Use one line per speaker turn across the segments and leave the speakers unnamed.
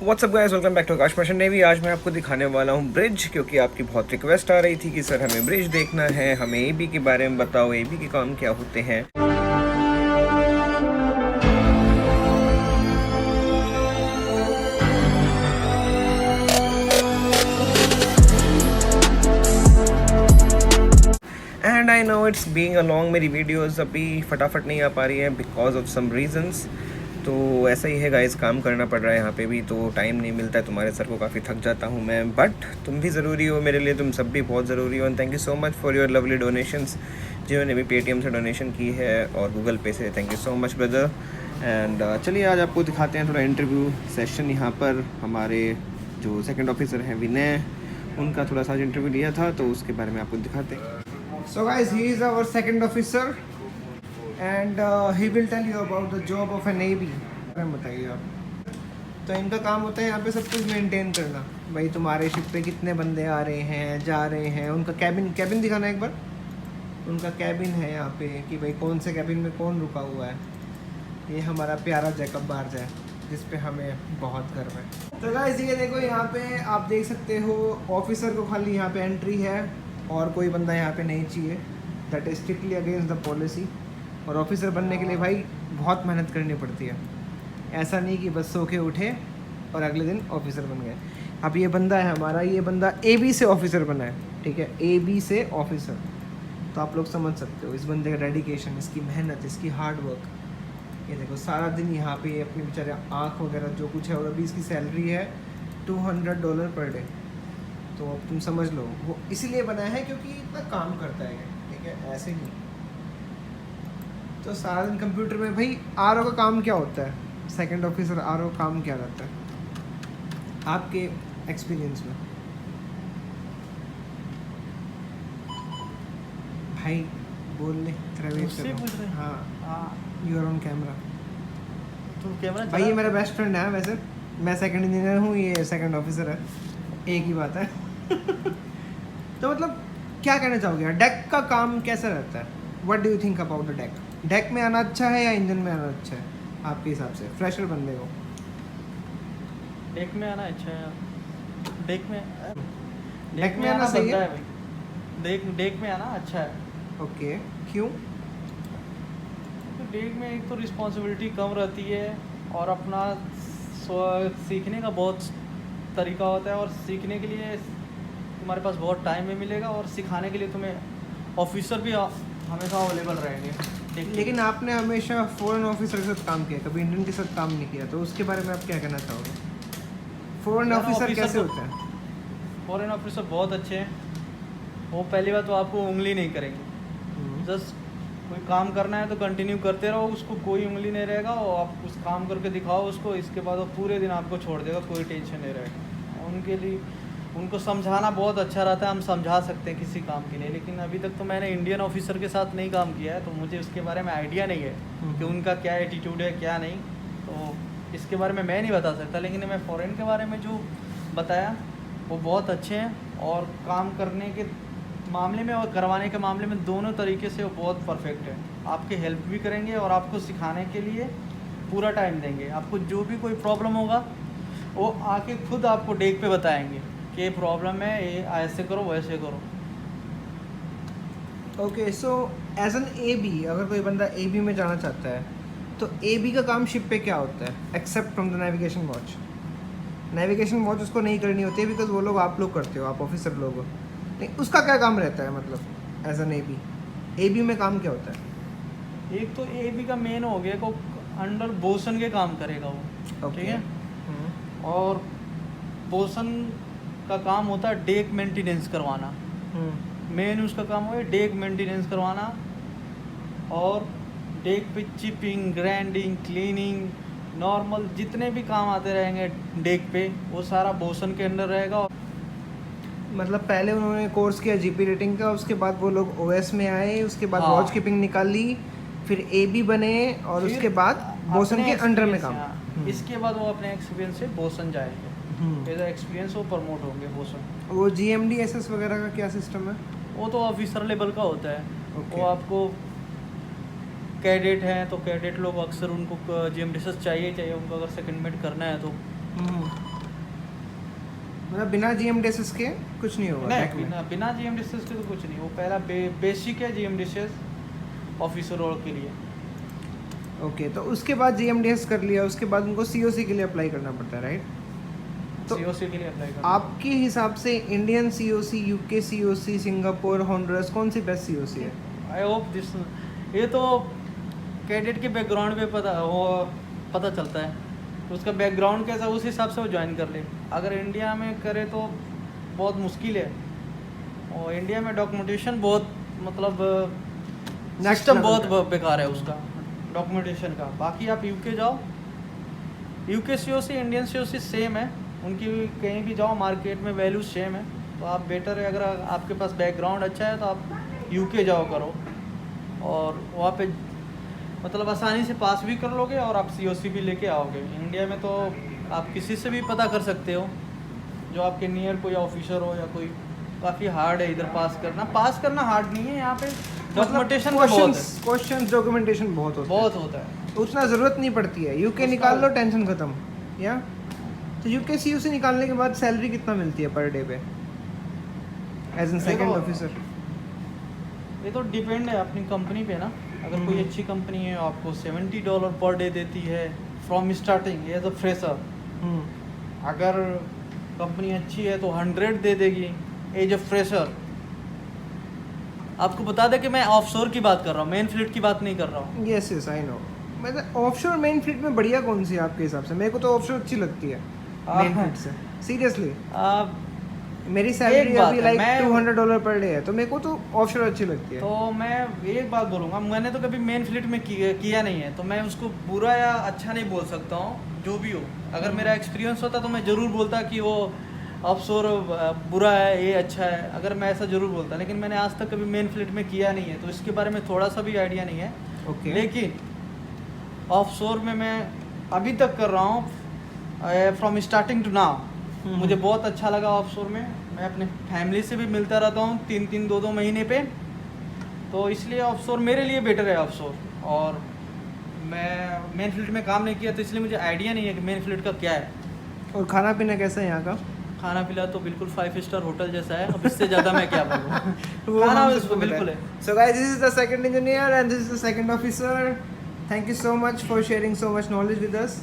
WhatsApp guys, welcome back to Aakash fashion navy. आज मैं आपको दिखाने वाला हूँ ब्रिज, क्योंकि आपकी बहुत रिक्वेस्ट आ रही थी कि सर हमें ब्रिज देखना है, हमें एबी के बारे में बताओ, एबी के काम क्या होते हैं। And I know it's being a long, मेरी वीडियोस अभी फटाफट नहीं आ पा रही है बिकॉज ऑफ सम रीजंस। तो ऐसा ही है गाइस, काम करना पड़ रहा है यहाँ पे भी, तो टाइम नहीं मिलता है। तुम्हारे सर को काफ़ी थक जाता हूँ मैं, बट तुम भी ज़रूरी हो मेरे लिए, तुम सब भी बहुत ज़रूरी हो। And thank you so much for your lovely donations, जिन्होंने भी पेटीएम से डोनेशन की है और गूगल पे से। Thank you so much brother. And चलिए आज आपको दिखाते हैं थोड़ा इंटरव्यू सेशन। यहाँ पर हमारे जो सेकेंड ऑफिसर हैं विनय, उनका थोड़ा सा इंटरव्यू लिया था, तो उसके बारे में आपको दिखाते हैं। So guys, he is our second officer and he will tell you about the job of a navy. बताइए आप। तो इनका काम होता है यहाँ पे सब कुछ मेंटेन करना। भाई तुम्हारे शिप पे कितने बंदे आ रहे हैं, जा रहे हैं, उनका कैबिन दिखाना एक बार। उनका कैबिन है यहाँ पे कि भाई कौन से कैबिन में कौन रुका हुआ है। ये हमारा प्यारा जैकब बार्ज है जिस पे हमें बहुत गर्व है। तो गाइस ये देखो, यहाँ पे आप देख सकते हो ऑफिसर को खाली यहाँ पे एंट्री है और कोई बंदा यहाँ पे नहीं चाहिए। That is strictly against the policy. और ऑफिसर बनने के लिए भाई बहुत मेहनत करनी पड़ती है। ऐसा नहीं कि बस सो के उठे और अगले दिन ऑफिसर बन गए। अब ये बंदा है हमारा, ये बंदा एबी से ऑफिसर बना है, ठीक है, एबी से ऑफिसर। तो आप लोग समझ सकते हो इस बंदे का डेडिकेशन, इसकी मेहनत, इसकी हार्ड वर्क। ये देखो सारा दिन यहाँ पे अपने बेचारे आँख वगैरह जो कुछ है, और अभी इसकी सैलरी है $200 पर डे। तो अब तुम समझ लो वो इसीलिए बनाया है क्योंकि इतना काम करता है, ठीक है, ऐसे ही। तो सारा दिन कंप्यूटर में। भाई आरओ का काम क्या होता है? सेकंड ऑफिसर आरओ काम क्या रहता है आपके एक्सपीरियंस में? भाई बोल ले, तेरा वेट कर रहा हूं। हाँ, यू आर ऑन कैमरा।
तू कैमरा
भाई ये मेरा बेस्ट फ्रेंड है वैसे, मैं सेकंड इंजीनियर हूँ, ये सेकंड ऑफिसर है, एक ही बात है। तो मतलब क्या कहना चाहोगे, डेक का काम कैसा रहता है? What do you think about the deck? Deck में आना अच्छा है या इंजन में आना अच्छा है आपके हिसाब से, फ्रेशर बंदे को?
डेक में आना अच्छा है। डेक में
आना सही है
भाई। डेक में आना अच्छा है।
ओके, क्यों?
तो डेक में एक तो रिस्पॉन्सिबिलिटी कम रहती है और अपना सीखने का बहुत तरीका होता है, और सीखने के लिए तुम्हारे पास बहुत टाइम भी मिलेगा, और सिखाने के लिए तुम्हें ऑफिसर भी हमेशा अवेलेबल रहेंगे।
लेकिन आपने हमेशा फॉरेन ऑफिसर के साथ काम किया, कभी इंडियन के साथ काम नहीं किया, तो उसके बारे में आप क्या कहना चाहोगे? फॉरेन ऑफिसर कैसे होता है?
फॉरेन ऑफिसर बहुत अच्छे हैं। वो पहली बात तो आपको उंगली नहीं करेंगे। जस्ट कोई काम करना है तो कंटिन्यू करते रहो, उसको कोई उंगली नहीं रहेगा, और आप उस काम करके दिखाओ उसको, इसके बाद वो पूरे दिन आपको छोड़ देगा, कोई टेंशन नहीं रहेगा। उनके लिए उनको समझाना बहुत अच्छा रहता है, हम समझा सकते हैं किसी काम के लिए। लेकिन अभी तक तो मैंने इंडियन ऑफिसर के साथ नहीं काम किया है, तो मुझे उसके बारे में आइडिया नहीं है कि उनका क्या एटीट्यूड है क्या नहीं, तो इसके बारे में मैं नहीं बता सकता। लेकिन मैं फ़ॉरेन के बारे में जो बताया वो बहुत अच्छे हैं, और काम करने के मामले में और करवाने के मामले में दोनों तरीके से वो बहुत परफेक्ट है। आपके हेल्प भी करेंगे और आपको सिखाने के लिए पूरा टाइम देंगे। आपको जो भी कोई प्रॉब्लम होगा वो आके खुद आपको डेक पे बताएंगे कि ये प्रॉब्लम है, ये ऐसे करो वैसे करो।
Okay, so as an AB, अगर कोई बंदा एबी में जाना चाहता है तो एबी का काम शिप पे क्या होता है except from the navigation watch? Navigation watch उसको नहीं करनी होती है बिकॉज वो लोग आप लोग करते हो, आप ऑफिसर लोग हो। नहीं, उसका क्या काम रहता है मतलब एज एन एबी? एबी में काम क्या होता है?
एक तो एबी का मेन हो गया को अंडर बोसन के काम करेगा वो, ठीक है। और बोसन का काम होता है डेक मेंटेनेंस करवाना। मेन उसका काम है डेक मेंटेनेंस करवाना, और डेक पे चिपिंग, ग्राइंडिंग, क्लीनिंग, नॉर्मल जितने भी काम आते रहेंगे डेक पे, वो सारा बोसन के अंडर रहेगा।
मतलब पहले उन्होंने कोर्स किया जीपी रेटिंग का, उसके बाद वो लोग ओएस में आए, उसके बाद वॉच कीपिंग निकाली, फिर एबी बने, और उसके बाद बोसन के अंडर में काम।
इसके बाद वो अपने एक्सपीरियंस से बोसन जाएंगे, एज एक्सपीरियंस वो प्रमोट होंगे बोसन।
वो जीएमडी एसएस वगैरह का क्या सिस्टम है?
वो तो ऑफिसर लेवल का होता है। वो आपको कैडेट हैं तो कैडेट लोग अक्सर उनको जीएमडी एसएस चाहिए, उनको अगर सेकंड मेट करना है तो
मतलब बिना GMDSS के कुछ नहीं होगा
नहीं,
back में?
बिना GMDSS के तो कुछ नहीं। वो पहला बेसिक है GMDSS ऑफिसर रोल के लिए।
ओके, तो उसके बाद GMDS कर लिया, उसके बाद उनको COC के लिए अप्लाई करना पड़ता है, राइट? तो
COC के लिए अप्लाई करना।
आपके हिसाब से Indian COC, UK COC, Singapore, Honduras, कौन सी बेस्ट COC है?
आई होप दिस, ये तो कैडेट के बैकग्राउंड पे पता चलता है, तो उसका बैकग्राउंड कैसा उस हिसाब से वो ज्वाइन कर ले। अगर इंडिया में करे तो बहुत मुश्किल है, और इंडिया में डॉक्यूमेंटेशन बहुत मतलब सिस्टम
level
बहुत
का।
बेकार है उसका डॉक्यूमेंटेशन का। बाकी आप यूके जाओ, UK COC Indian COC same है, उनकी कहीं भी जाओ मार्केट में वैल्यू सेम है। तो आप बेटर है, अगर आपके पास बैकग्राउंड अच्छा है तो आप यूके जाओ करो, और वहाँ पे मतलब आसानी से पास भी कर लोगे और आप COC भी लेके आओगे। इंडिया में तो आप किसी से भी पता कर सकते हो, जो आपके नियर कोई ऑफिसर हो या कोई। काफ़ी हार्ड है इधर पास करना हार्ड नहीं है यहाँ पे, डॉक्यूमेंटेशन का बहुत है,
क्वेश्चंस डॉक्यूमेंटेशन बहुत
होता है।
तो उतना ज़रूरत नहीं पड़ती है। यूके
उसका-
निकाल लो, टेंशन खत्म। या तो यूके COC निकालने के बाद सैलरी कितना मिलती है पर डे पे एज एन सेकंड
देखो,
ऑफिसर?
ये तो डिपेंड है अपनी कंपनी पे ना। अगर कोई अच्छी कंपनी है आपको $70 पर डे देती है from starting as a fresher. अगर कंपनी अच्छी है तो 100 दे देगी एज अ फ्रेशर। आपको बता दें कि मैं ऑफशोर की बात कर रहा हूँ, मेन फ्लीट की बात नहीं कर रहा हूँ।
Yes yes I know. मतलब ऑफशोर मेन फ्लीट में बढ़िया कौन सी है आपके हिसाब से? मेरे को तो ऑफशोर अच्छी लगती है मेन फ्लीट से, सीरियसली। मेरी सैलरी
बात
अभी
है,
लाइक
मैं-
$200 पर डे है, तो मेरे को तो ऑफशोर अच्छी लगती है।
तो मैं एक बात बोलूँगा, मैंने तो कभी मेन फ्लीट में किया नहीं है, तो मैं उसको बुरा या अच्छा नहीं बोल सकता हूँ, जो भी हो। अगर मेरा एक्सपीरियंस होता तो मैं ज़रूर बोलता कि वो ऑफशोर बुरा है, ये अच्छा है। अगर मैं ऐसा ज़रूर बोलता, लेकिन मैंने आज तक कभी मेन फ्लीट में किया नहीं है, तो इसके बारे में थोड़ा सा भी आइडिया नहीं है।
ओके।
लेकिन ऑफशोर में मैं अभी तक कर रहा हूँ फ्रॉम स्टार्टिंग टू नाउ। मुझे बहुत अच्छा लगा ऑफशोर में। मैं अपने फैमिली से भी मिलता रहता हूँ 3-3, 2-2 महीने पे, तो इसलिए ऑफशोर मेरे लिए बेटर है ऑफशोर। और मैं मेन फील्ड में काम नहीं किया, तो इसलिए मुझे आइडिया नहीं है कि मेन फील्ड का क्या है।
और खाना पीना कैसा है यहाँ का?
खाना पीना तो बिल्कुल 5 स्टार होटल जैसा है, अब इससे ज़्यादा मैं क्या बोलूँ।
वो
खाना
हम
उसको
सबको
बिल्कुल
पता
है।
So guys, this is the second engineer and this is the second officer. Thank you so much for sharing so much knowledge with us.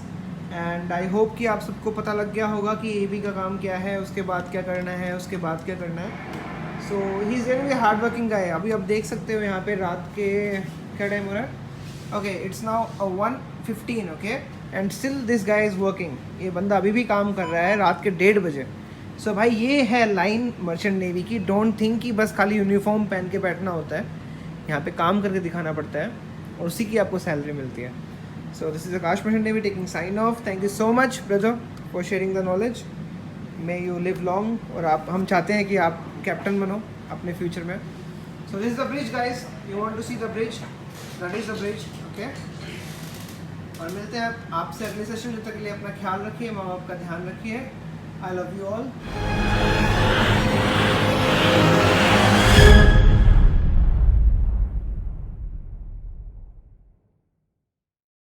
And I hope कि आप सबको पता लग गया होगा कि AB का काम क्या है, उसके बाद क्या करना है, उसके बाद क्या करना है। So he is really a hard working guy. अभी आप देख सकते हो यहाँ पे रात के क्या टाइम हो रहा है? Okay, it's now 1:15, okay? And still this guy is working. ये बंदा अभी भी काम कर रहा है रात के 1:30 बजे। सो भाई ये है लाइन मर्चेंट नेवी की। डोंट थिंक कि बस खाली यूनिफॉर्म पहन के बैठना होता है, यहाँ पे काम करके दिखाना पड़ता है और उसी की आपको सैलरी मिलती है। So this is Aakash merchant navy taking sign off. Thank you so much brother for sharing the knowledge. May you live long, और आप हम चाहते हैं कि आप कैप्टन बनो अपने फ्यूचर में। So this is the bridge guys, you want to see the bridge, that is the bridge, okay. और मिलते हैं आपसे अगले सेशन। जब तक के लिए अपना ख्याल रखिए, माँ बाप का ध्यान रखिए। I love you all.